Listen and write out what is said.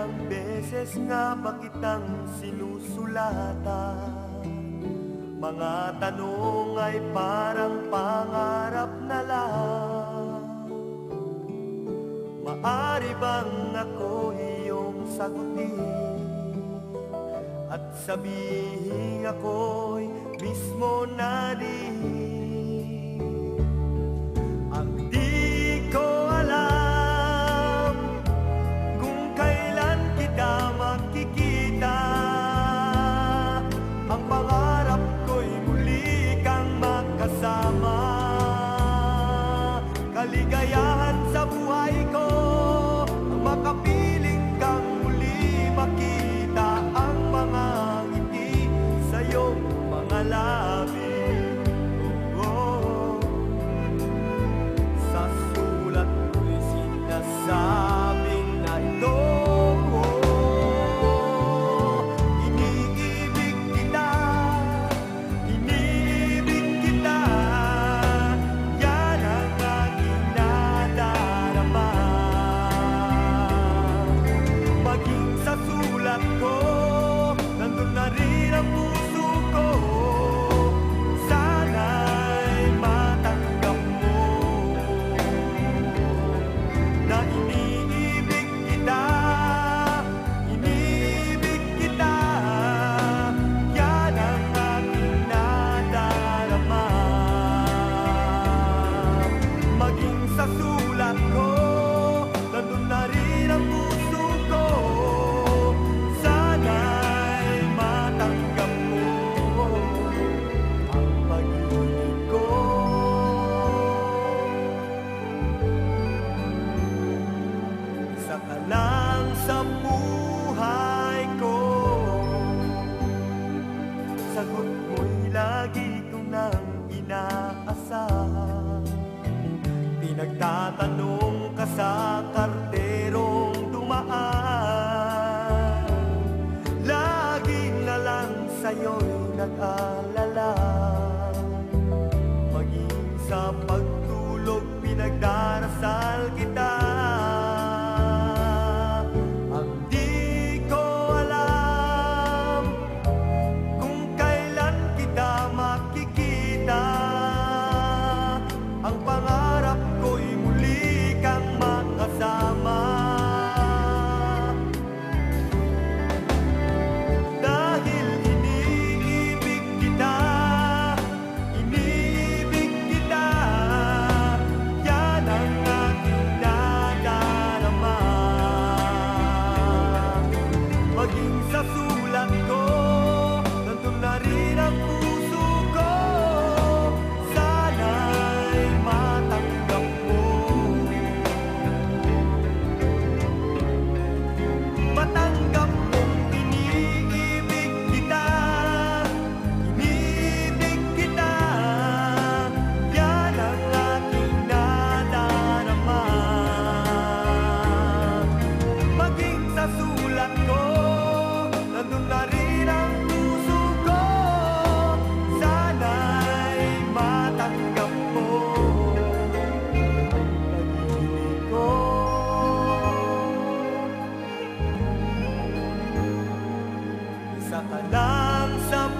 Ilang beses nga ba kitang sinusulatan? Mga tanong ay parang pangarap na lang. Maari bang ako iyong sagutin at sabihin ako'y mismo na din? Ang di ko alam kung kailan kita makikita. Ang pangarap ko'y muli kang makasama. Kaligayahan sa buhay ko ang makapiling kang muli makita. Ang mga ngiti sa iyong mga labi, sa sulat ko'y sinasabing na ito. Iniibig kita, iniibig kita. Yan ang aking nadarama. Maging sa sulat ko, nandun na rin ang puso ko. Sana'y matanggap mo na iniibig kita, iniibig kita. Yan ang aking nadarama. Maging sa sulat ko, nandun na rin ang puso ko. Sana'y matanggap mo ang pag-ibig ko. Isa ka lang sa buhay ko, sagot mo'y lagi ko nang inaasahan. Pinagtatanong ka sa karterong dumaan, lagi na lang sa'yo'y nag-alala. Maging sa pagtulog pinagdarasal kita. Ang di ko alam kung kailan kita makikita. Ang pangarap ko'y muli kang makasama. Dahil iniibig kita, iniibig kita. Yan ang aking nadarama. Maging sa sulat ko, nandun na rin ang puso ko. Sana'y matanggap mo, matanggap mong iniibig kita, iniibig kita. Yan ang aking nadarama. Maging sa sulat ko, nandun na rin ang puso ko. Sana'y matanggap mo ang pag-ibig ko. Isa ka lang sa